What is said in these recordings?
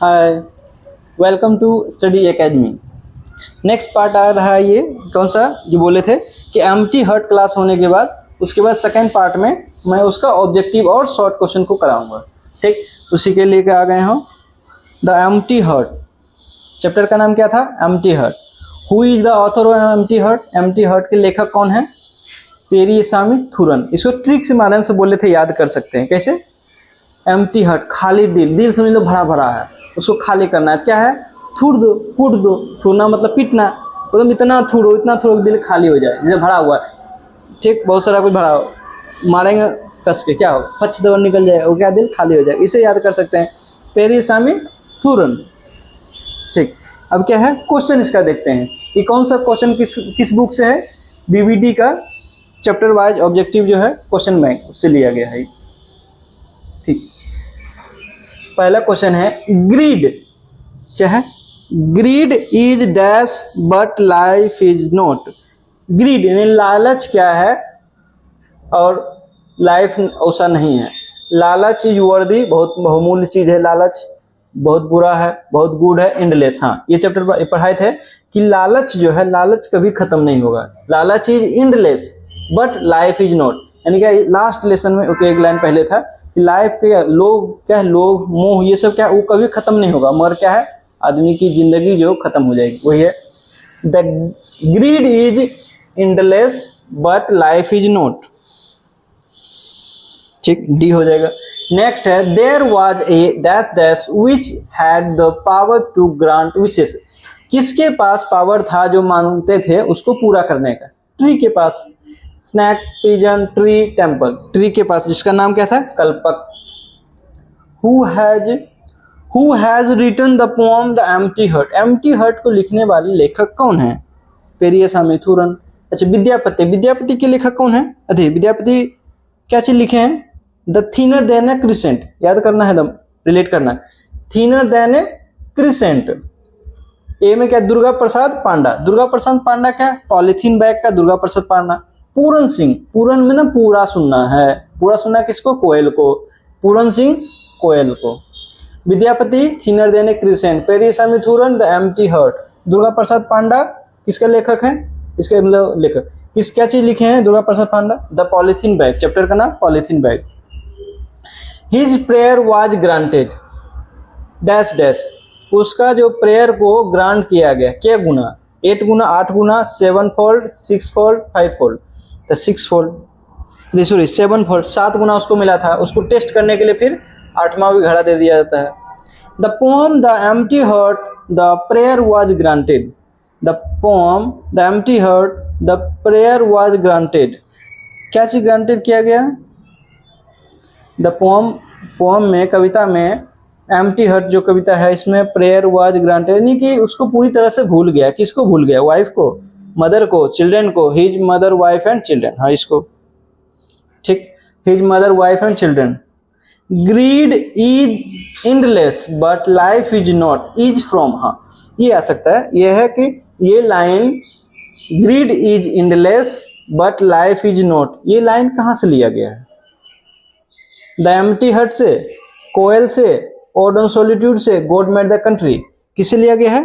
Hi, welcome to Study Academy. Next part आ रहा है, ये कौन सा जो बोले थे कि एम्प्टी हर्ट क्लास होने के बाद उसके बाद सेकेंड पार्ट में मैं उसका ऑब्जेक्टिव और शॉर्ट क्वेश्चन को कराऊंगा। ठीक, उसी के लिए आ गए हो। द एम्प्टी हर्ट चैप्टर का नाम क्या था? Empty heart. Who is the author of empty heart? Empty heart के लेखक कौन है? पेरियासामी थूरन। इसको ट्रिक के माध्यम से बोले थे, याद कर सकते हैं कैसे? एम्प्टी हर्ट, खाली दिल। दिल समझ लो भरा भरा है, उसको खाली करना है। क्या है? थूर दो, कूट दो। थूरना मतलब पीटना। मतलब इतना थूरो, इतना थूरो कि दिल खाली हो जाए, जैसे भरा हुआ है। ठीक, बहुत सारा कुछ भरा हो, मारेंगे कस के, क्या होगा? फच दबा निकल जाए, वो क्या? दिल खाली हो जाए। इसे याद कर सकते हैं, पेरियासामी थूरन। ठीक, अब क्या है क्वेश्चन इसका देखते हैं कि कौन सा क्वेश्चन किस बुक से है। बीबीडी का चैप्टर वाइज ऑब्जेक्टिव जो है क्वेश्चन बैंक उससे लिया गया है। ठीक, पहला क्वेश्चन है ग्रीड। क्या है? Greed is dash but life is not. Greed यानी लालच क्या है और लाइफ ऐसा नहीं है। लालच इज वर्दी, बहुत बहुमूल्य चीज है। लालच बहुत बुरा है, बहुत गुड है, एंडलेस। हाँ, ये चैप्टर पढ़ाए थे कि लालच जो है, लालच कभी खत्म नहीं होगा। लालच is endless but life is not. यानी क्या, लास्ट लेसन में ओके एक लाइन पहले था कि लाइफ के लोभ, क्या लोभ मोह, ये सब क्या वो कभी खत्म नहीं होगा, मगर क्या है आदमी की जिंदगी जो खत्म हो जाएगी। वही है the greed is endless but life is not. ठीक, डी हो जाएगा। नेक्स्ट है there was a dash dash which had the power to grant wishes. किसके पास पावर था जो मांगते थे उसको पूरा करने का? ट्री के पास। Snake, pigeon, tree, temple. Tree के पास, जिसका नाम क्या था? Kalpak. Who has written the poem the empty heart. Empty heart को लिखने वाले लेखक कौन है? पेरियासामी थूरन। अच्छा, विद्यापति। विद्यापति के लेखक कौन है? अरे विद्यापति क्या चीज लिखे हैं? The thinner than a crescent. याद करना है, दम रिलेट करना है। Thinner than a crescent. ए में क्या? दुर्गा प्रसाद पांडा। दुर्गा प्रसाद पांडा क्या? पॉलिथीन बैग का दुर्गा प्रसाद पांडा। पूरन सिंह। पूरन में ना पूरा सुनना है। पूरा सुनना किसको? कोयल को। पूरन सिंह कोयल को। Vidyapati thinner than a crescent. Periyasami Thooran the empty heart. Durga Prasad Panda किसका लेखक है? इसके मतलब लेखक किस क्या चीज लिखे हैं Durga Prasad Panda? The polythene bag. Chapter का नाम polythene bag. His prayer was granted dash dash. उसका जो प्रेयर को ग्रांट किया गया, क्या गुना? 8 गुना, 8 गुना, 7 फोल्ड, 6 फोल्ड, 5 फोल्ड। तो 6 फोल्ड, सॉरी 7 फोल्ड, 7 गुना उसको मिला था। उसको टेस्ट करने के लिए फिर 8वां भी घड़ा दे दिया जाता है। The poem the empty heart the prayer was granted. The poem the empty heart the prayer was granted. क्या चीज ग्रांटेड किया गया? द पोएम में, कविता में, एम्प्टी हर्ट जो कविता है इसमें प्रेयर वाज ग्रांटेड, यानी कि उसको पूरी तरह से भूल गया। किसको भूल गया? वाइफ को, मदर को, चिल्ड्रन को। His mother, wife and children. हाँ, इसको ठीक, his mother, wife and children. Grid is endless but life is not. Is from, हाँ ये आ सकता है। यह है कि ये line grid is endless but life is not, ये लाइन कहाँ से लिया गया है? द एम्प्टी हर्ट से, कोयल से, ओड ऑन सॉलिट्यूड से, गॉड मेड द कंट्री। किससे लिया गया है?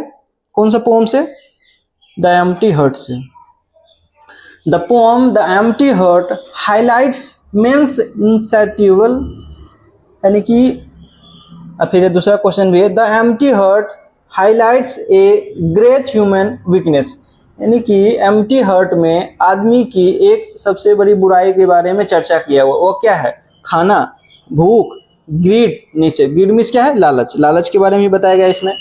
कौन सा पोएम से? द एम्प्टी हर्ट से। The poem the empty heart highlights men's insatiable, यानी कि फिर दूसरा क्वेश्चन भी है the empty heart highlights a great human weakness, यानी कि एम्प्टी हर्ट में आदमी की एक सबसे बड़ी बुराई के बारे में चर्चा किया हुआ। वो क्या है? खाना, भूख, ग्रीड। नीचे ग्रीड मीन्स क्या है? लालच। लालच के बारे में बताया गया इसमें।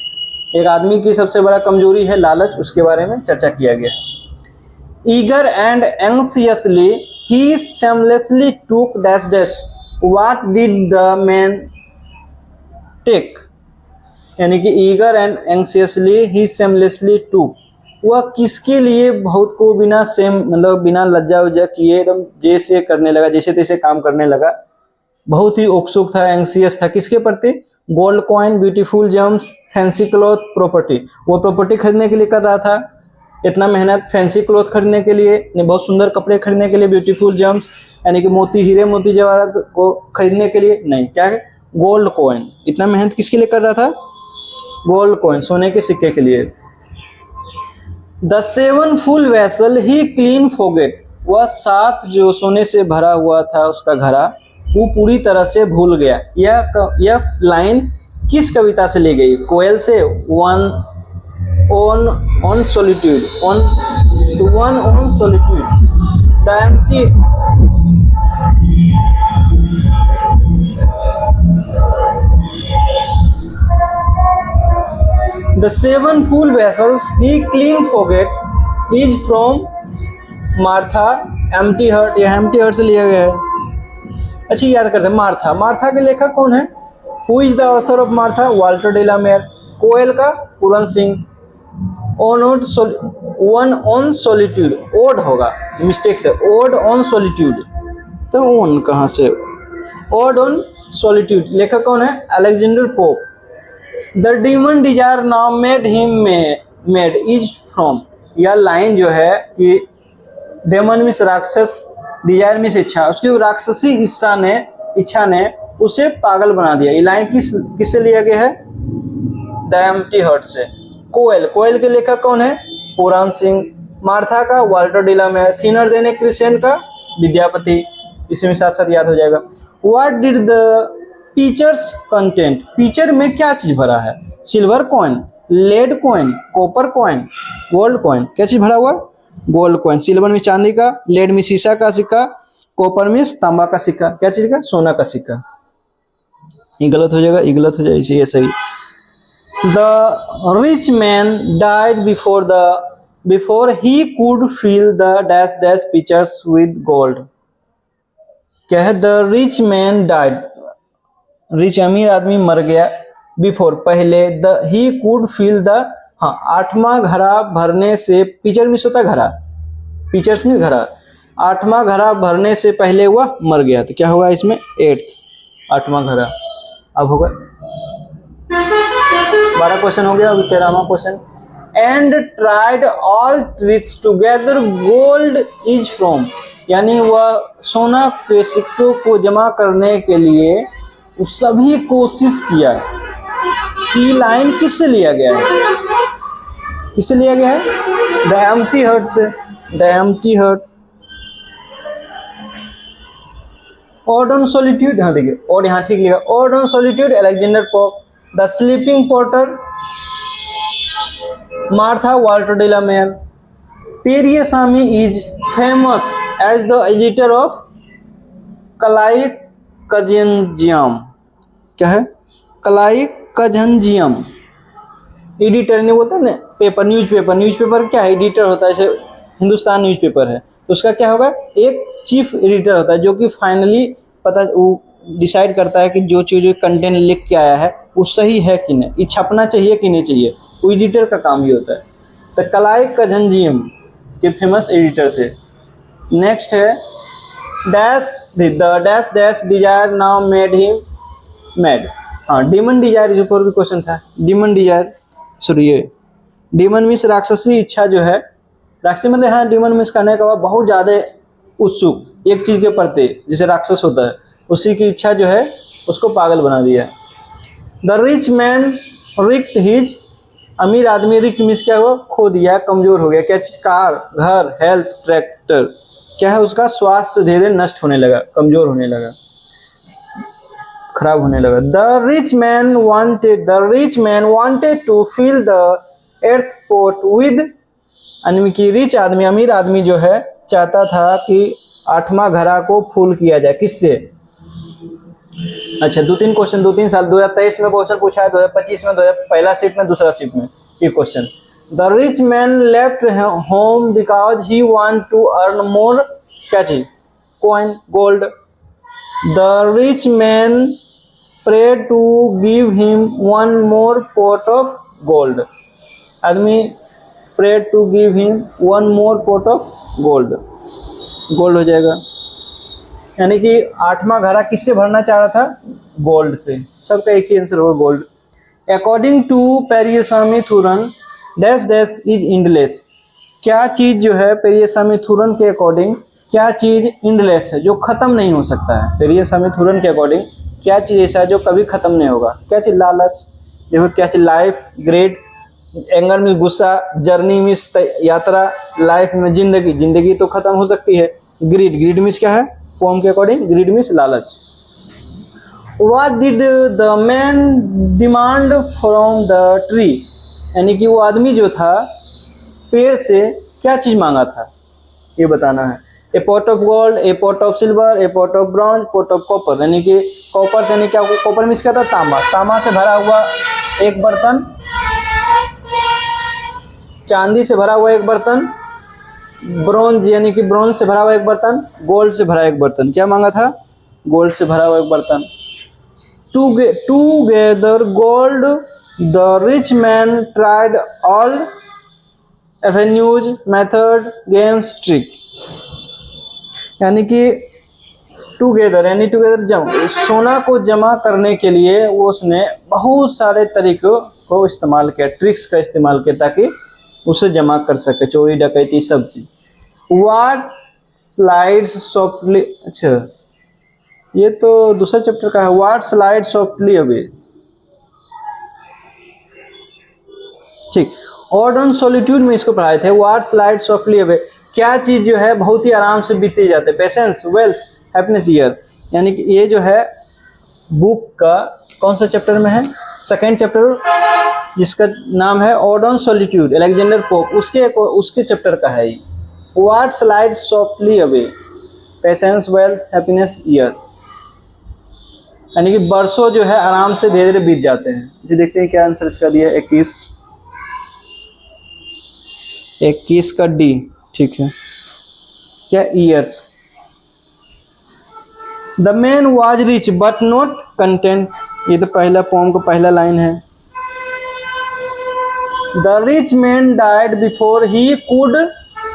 एक आदमी की सबसे बड़ा कमजोरी है लालच, उसके बारे में चर्चा किया गया। Eager and anxiously he shamelessly took dash dash, what did the man take, यानी कि eager and anxiously he shamelessly took, वह किसके लिए बहुत को बिना सेम मतलब बिना लज्जा उज्जा किए एकदम जैसे करने लगा, जैसे तैसे काम करने लगा। बहुत ही उत्सुक था, एंग्सियस था किसके प्रति? Gold coin, beautiful James, fancy cloth, property. वो प्रॉपर्टी खरीदने के लिए कर रहा था इतना मेहनत, फैंसी क्लॉथ खरीदने के लिए, बहुत सुंदर कपड़े खरीदने के लिए, ब्यूटीफुल जेम्स यानी कि मोती, हीरे मोती जवाहरात को खरीदने के लिए नहीं, क्या है? Gold coin. इतना मेहनत किसके लिए कर रहा था? गोल्ड कॉइन, सोने के सिक्के के लिए। The 7 full vessel he clean forget, वह 7 जो सोने से भरा हुआ था उसका घड़ा वो पूरी तरह से भूल गया। यह लाइन किस कविता से ली गई? कोयल से, one on solitude, one on solitude, the empty, The 7 full vessels he clean forget is from Martha empty heart, यह एम्प्टी हर्ट से लिया गया है। अच्छा याद करते हैं, मार्था, मार्था के लेखक कौन है? Who is the author of Martha? Walter de la Mare. Koel का Puran Singh. One on solitude, ode होगा, मिस्टेक से, ओड ऑन सॉलिट्यूड, तो ओन कहाँ से? ओड ऑन सॉलिट्यूड, लेखक कौन है? Alexander Pope. The demon desire now made him made is from, यह लाइन जो है कि डेमन मिस राक्षस, डिजायर मिस इच्छा, उसकी राक्षसी इच्छा ने उसे पागल बना दिया। ये लाइन किससे लिया गया है? द एम्प्टी हर्ट से। कोयल, कोयल के लेखक कौन है? पुराण सिंह। मार्था का Walter de la Mare. Thinner than a crescent का विद्यापति। इसमें साथ साथ याद हो जाएगा। What did the pictures content, picture में क्या चीज भरा है? Silver coin, lead coin, copper coin, gold coin. क्या चीज भरा हुआ? Gold coin. सिल्वर में चांदी का, लेड में शीशा का सिक्का, कॉपर में तांबा का सिक्का। क्या चीज का? सोना का सिक्का। ये गलत हो जाएगा, ये गलत हो जाएगा, ये सही। The rich man died before he could fill the dash dash pictures with gold. क्या है? The rich man died, rich अमीर आदमी मर गया, बिफोर पहले, the he could feel the, हाँ, 8वां घड़ा भरने से, पिक्चर मिस होता है घड़ा, पिक्चर्स में घड़ा, 8वां घड़ा भरने से पहले वह मर गया। तो क्या होगा इसमें? 8वां घड़ा। अब होगा 12 क्वेश्चन हो गया, अभी 13वां question. And tried all tricks together gold is from, यानी वह सोना के सिक्कों को जमा करने के लिए सभी कोशिश किया। की लाइन किससे लिया गया है? किससे लिया गया है? द एम्प्टी हर्ट से। The empty heart. Ode on solitude, हाँ देखिए, और यहाँ ठीक लिखा, ode on solitude Alexander Pope. The sleeping porter Martha Walter de la Mare. Periyasami is famous as the editor of Kalai Kalanjiyam. क्या है? कलाई कजनजियम। एडिटर नहीं बोलते ना, पेपर, न्यूज़पेपर, न्यूज़पेपर क्या है? एडिटर होता है, जैसे हिंदुस्तान न्यूज़पेपर है, तो उसका क्या होगा? एक चीफ एडिटर होता है जो कि फाइनली वो डिसाइड करता है कि जो चीज़ कंटेंट लिख के आया है वो सही है कि नहीं, ये छपना चाहिए कि नहीं चाहिए, वो एडिटर का काम ही होता है। तो कलाई कजनजियम के फेमस एडिटर थे। नेक्स्ट है dash, the dash dash desire now made him mad. हाँ, डीमन डिजायर इस ऊपर भी क्वेश्चन था। डीमन डिजायर, सॉरी, ये डीमन मीन्स राक्षसी इच्छा जो है, राक्षसी मतलब, हाँ, डीमन मीन्स कहने का बहुत ज़्यादा उत्सुक एक चीज के प्रति, जैसे राक्षस होता है, उसी की इच्छा जो है उसको पागल बना दिया। द रिच मैन रिक्ट हिज, अमीर आदमी रिक्ट मीन्स क्या हुआ? खो दिया, कमजोर हो गया। क्या चीज? कार, घर, हेल्थ, ट्रैक्टर। क्या है? उसका स्वास्थ्य धीरे धीरे नष्ट होने लगा, कमजोर होने लगा, खराब होने लगा। The rich man wanted to fill the earth pot with, यानी कि रिच आदमी, अमीर आदमी जो है चाहता था कि 8वां घड़ा को फुल किया जाए। किससे? अच्छा, 2-3 क्वेश्चन, 2-3 साल, 2023 में क्वेश्चन पूछा है, 2025 में, पहला शिफ्ट में, दूसरा शिफ्ट में ये question. The rich man left home because he want to earn more, क्या चीज? Coin, gold. The rich man pray to give him one more pot of gold, आदमी pray to give him one more pot of gold, gold हो जाएगा। यानी कि 8वां घड़ा किससे भरना चाह रहा था? गोल्ड से। सबका एक ही आंसर होगा, gold. According to Periyasami Thuran dash dash is endless, क्या चीज जो है पेरियासामी थुरन के अकॉर्डिंग, क्या चीज इंडलेस है, जो खत्म नहीं हो सकता है? पेरियासामी थुरन के अकॉर्डिंग क्या चीज ऐसा है जो कभी खत्म नहीं होगा? क्या चीज? लालच, देखो क्या चीज, लाइफ, ग्रेट, एंगर में गुस्सा, जर्नी मीन्स यात्रा, लाइफ में जिंदगी, जिंदगी तो खत्म हो सकती है, ग्रीड, ग्रीड मीन्स क्या है पोम के अकॉर्डिंग, ग्रीड मीन्स लालच। What did the man demand from the tree, यानी कि वो आदमी जो था पेड़ से क्या चीज मांगा था, ये बताना है। A pot of gold, a pot of silver, a pot of bronze, pot of copper, यानी कि कॉपर से यानी क्या, कॉपर मीन्स क्या था तांबा, तांबा से भरा हुआ एक बर्तन, चांदी से भरा हुआ एक बर्तन, ब्रॉन्ज यानी कि ब्रॉन्ज से भरा हुआ एक बर्तन, गोल्ड से भरा एक बर्तन, क्या मांगा था, गोल्ड से भरा हुआ एक बर्तन। Together gold the rich man tried all avenues, method, games, trick, यानी कि टूगेदर यानी टूगेदर सोना को जमा करने के लिए वो उसने बहुत सारे तरीकों को इस्तेमाल किया, ट्रिक्स का इस्तेमाल किया ताकि उसे जमा कर सके, चोरी डकैती सब चीज। व्हाट स्लाइड्स सॉफ्टली, अच्छा ये तो दूसरा चैप्टर का है, व्हाट स्लाइड सॉफ्टली अवे, ठीक। ऑड ऑन सॉलिट्यूड में इसको पढ़ाए थे, व्हाट स्लाइड सॉफ्टली अवे, क्या चीज जो है बहुत ही आराम से बीती जाते, पेशेंस, वेल्थ, हैप्पीनेस, ईयर, यानी कि ये जो है बुक का कौन सा चैप्टर में है, सेकेंड चैप्टर जिसका नाम है odd on solitude, Alexander pope, उसके चैप्टर का है ये। What slide softly away, patience, wealth, happiness, year, यानी कि बरसों जो है आराम से धीरे धीरे बीत जाते हैं। जी देखते हैं क्या आंसर इसका दिया है, 21 का डी, ठीक है, क्या years. The man was rich but not content, ये तो पहला पोम का पहला लाइन है। The rich man died before he could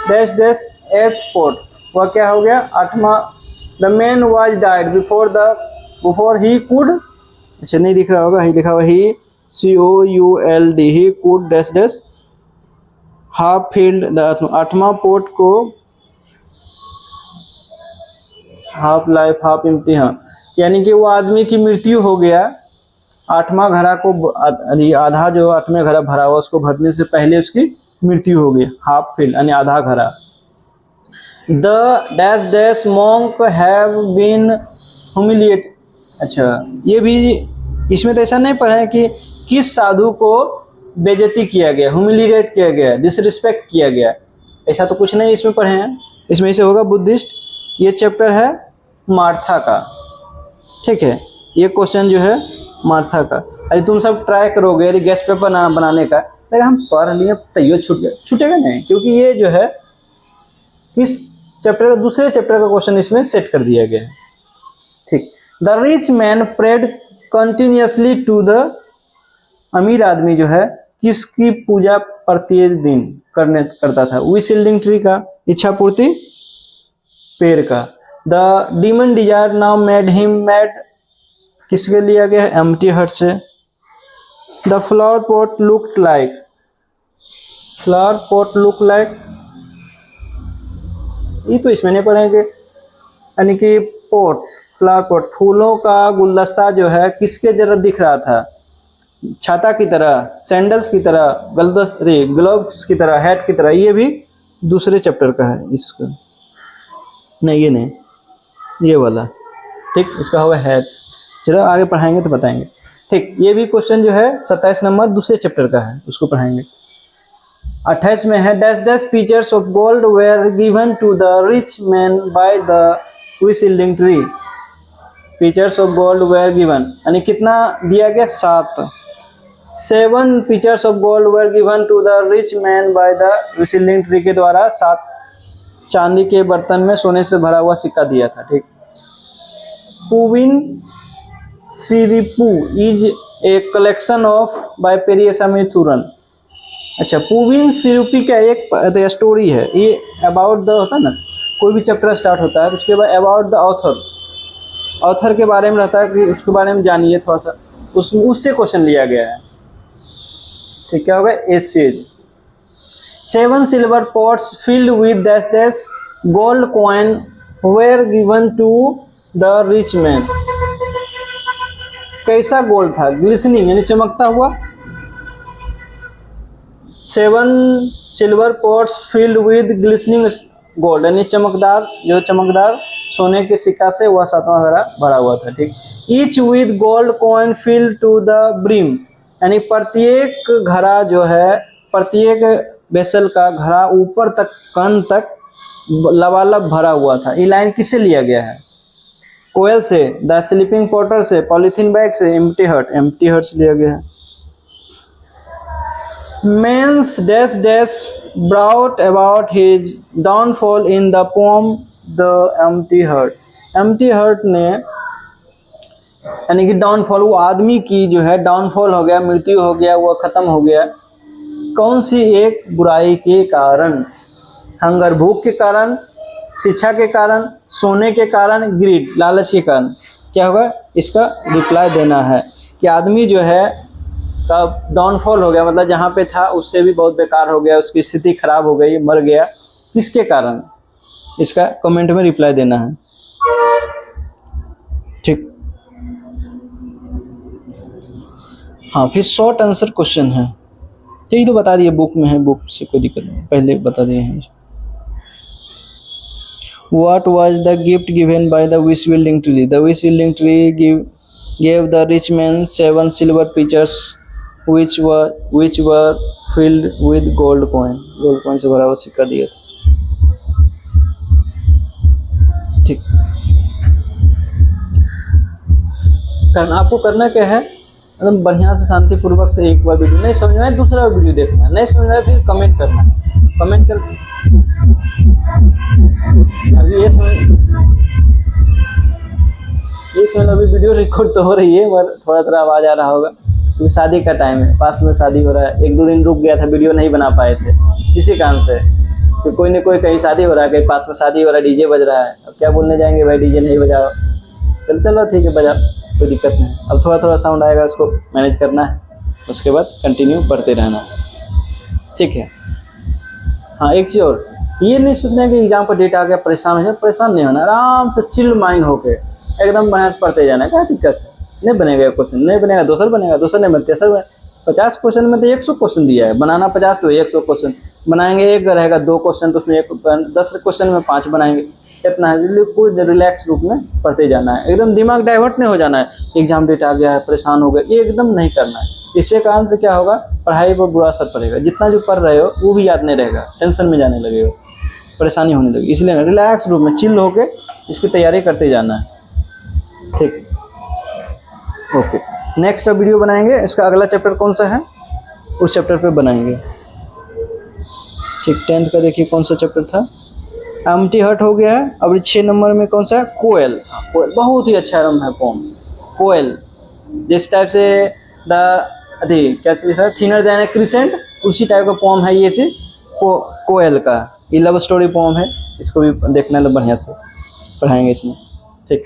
dash dash एथ पोर्ट, वह क्या हो गया आठवां। The man was died before he could, अच्छा नहीं दिख रहा होगा, ही लिखा हुआ ही, COULD, he could dash dash half field the, आठवां पोर्ट को हाफ लाइफ हाफ इम्तिहान, यानी कि वो आदमी की मृत्यु हो गया, आठवां घड़ा को आधा जो आठवें घड़ा भरा हुआ उसको भरने से पहले उसकी मृत्यु हो गई, हाफ फील्ड यानी आधा घड़ा। The dash dash monk have been humiliate, अच्छा ये भी इसमें तो ऐसा नहीं पढ़ा है कि किस साधु को बेइज्जती किया गया, ह्यूमिलिएट किया गया, डिसरिस्पेक्ट किया गया, ऐसा तो कुछ नहीं इसमें पढ़े हैं, इसमें ऐसे होगा बुद्धिस्ट। ये चैप्टर है मार्था का, ठीक है, ये क्वेश्चन जो है मार्था का। अरे तुम सब ट्राई करोगे यदि गेस्ट पेपर ना बनाने का, लेकिन हम पढ़ लिए तैयो छूटेगा नहीं, क्योंकि ये जो है किस चैप्टर का, दूसरे चैप्टर का क्वेश्चन इसमें सेट कर दिया गया है, ठीक। The rich man prayed continuously to the, अमीर आदमी जो है किसकी पूजा प्रत्येक दिन करता था, विशिल्डिंग ट्री का, इच्छा पूर्ति पेड़ का। The demon desire now made him mad, किसके लिया गया है, एम्प्टी हर्ट से। The flower pot looked like, flower pot look like, ये तो इसमें नहीं पढ़ेंगे, यानी कि पॉट, फ्लावर पॉट, फूलों का गुलदस्ता जो है किसके जरा दिख रहा था, छाता की तरह, सैंडल्स की तरह, ग्लव्स की तरह, हैट की तरह, ये भी दूसरे चैप्टर का है, इसका नहीं, ये नहीं, ये वाला, ठीक, इसका हुआ हैट। चलो आगे पढ़ाएंगे तो बताएंगे, ठीक। ये भी क्वेश्चन जो है 27 नंबर दूसरे चैप्टर का है, उसको पढ़ाएंगे। 28 में है, dash dash pitchers of gold were given to the rich man by the wish yielding tree, pitchers of gold were given, यानी कितना दिया गया, 7। 7 pitchers of gold were given to the rich man by the wish yielding tree के द्वारा 7 चांदी के बर्तन में सोने से भरा हुआ सिक्का दिया था, ठीक। Poovin Sirippu is a collection of by Periyasamythooran, अच्छा पुविन सिरुपी का एक स्टोरी है, ये अबाउट द होता है ना, कोई भी चैप्टर स्टार्ट होता है तो उसके बाद अबाउट द ऑथर के बारे में रहता है कि उसके बारे में जानिए थोड़ा सा, उससे क्वेश्चन लिया गया है, ठीक। क्या होगा, एसेज। 7 silver pots filled with dash dash gold coin were given to the rich man, कैसा गोल्ड था? ग्लिसनिंग यानी चमकता हुआ। 7 silver pots filled with glistening gold यानी चमकदार, जो चमकदार सोने के सिक्का से वह 7वां घड़ा भरा हुआ था। ठीक, each with gold coin filled to the brim यानी प्रत्येक घड़ा जो है, प्रत्येक वेसल का घड़ा ऊपर तक, कान तक लबालब भरा हुआ था। ये लाइन किससे लिया गया है? कोयल से, द स्लीपिंग पॉटर से, पॉलीथीन बैग से, एम्प्टी हर्ट से लिया गया है। Man's dash dash brought about his downfall in the poem the empty heart. Empty heart ने यानी कि डाउनफॉल, वो आदमी की जो है डाउनफॉल हो गया, मृत्यु हो गया, वो खत्म हो गया। कौन सी एक बुराई के कारण? हंगर, भूख के कारण, शिक्षा के कारण, सोने के कारण, ग्रीड, लालच के कारण। क्या होगा? इसका रिप्लाई देना है कि आदमी जो है का डाउनफॉल हो गया, मतलब जहाँ पे था उससे भी बहुत बेकार हो गया, उसकी स्थिति खराब हो गई, मर गया। किसके कारण? इसका कमेंट में रिप्लाई देना है। ठीक, हाँ, फिर शॉर्ट आंसर क्वेश्चन है। यही तो बता दिए, बुक में है, बुक से कोई दिक्कत नहीं, पहले बता दिए हैं। What was the gift given by the wish building tree? The wish building tree gave the rich man 7 silver pitchers, which were filled with gold coin. Gold coin से भरा हुआ सिक्का दिया था। ठीक, आपको करना क्या है, एकदम बढ़िया से शांतिपूर्वक से एक बार वीडियो नहीं समझ में आए, दूसरा वीडियो देखना है, नहीं समझ में आए फिर कमेंट करना, कमेंट कर। अभी ये समझ अभी वीडियो रिकॉर्ड तो हो रही है, पर थोड़ा थोड़ा आवाज आ रहा होगा क्योंकि शादी का टाइम है, पास में शादी हो रहा है। 1-2 दिन रुक गया था, वीडियो नहीं बना पाए थे इसी कारण से, तो कोई न कोई कहीं शादी हो रहा है, कहीं पास में शादी हो रहा है, डीजे बज रहा है। अब क्या बोलने जाएंगे, भाई डीजे नहीं बजाओ, चलो ठीक है बजा, कोई दिक्कत नहीं। अब थोड़ा थोड़ा साउंड आएगा, उसको मैनेज करना है, उसके बाद कंटिन्यू बढ़ते रहना। ठीक है, हाँ, एक चीज़ और, ये नहीं सोचना है कि एग्जाम पर डेट आ गया परेशान हो, परेशान नहीं होना, आराम से चिल माइंड होके एकदम बढ़िया से पढ़ते जाना है। क्या दिक्कत है? नहीं बनेगा क्वेश्चन, नहीं बनेगा दूसरा बनेगा, दूसरा नहीं बनते सर। 50 क्वेश्चन में तो 100 क्वेश्चन दिया है, बनाना 50 तो 100 क्वेश्चन बनाएंगे, एक रहेगा 2 क्वेश्चन तो उसमें 10 क्वेश्चन में 5 बनाएंगे। इतना है, कोई रिलैक्स रूप में पढ़ते जाना है, एकदम दिमाग डाइवर्ट नहीं हो जाना है, एग्जाम डेट आ गया है परेशान हो गए, ये एकदम नहीं करना है। इससे कारण से क्या होगा, पढ़ाई पर बुरा असर पड़ेगा, जितना जो पढ़ रहे हो वो भी याद नहीं रहेगा, टेंशन में जाने लगेगा, परेशानी होने लगी। इसलिए रिलैक्स रूप में चिल होके इसकी तैयारी करते जाना है। ठीक, ओके, नेक्स्ट वीडियो बनाएंगे, इसका अगला चैप्टर कौन सा है उस चैप्टर पे बनाएंगे। ठीक, 10th का देखिए कौन सा चैप्टर था, एम्प्टी हर्ट हो गया है। अब 6 नंबर में कौन सा है, कोयल। कोयल बहुत ही अच्छा रम है पोम, कोयल। जिस टाइप से क्या चीज़ है, थिनर देन ए क्रिसेंट, उसी टाइप का पोम है ये चीज, कोयल का। ये लव स्टोरी पोम है, इसको भी देखना बढ़िया से पढ़ाएंगे इसमें। ठीक।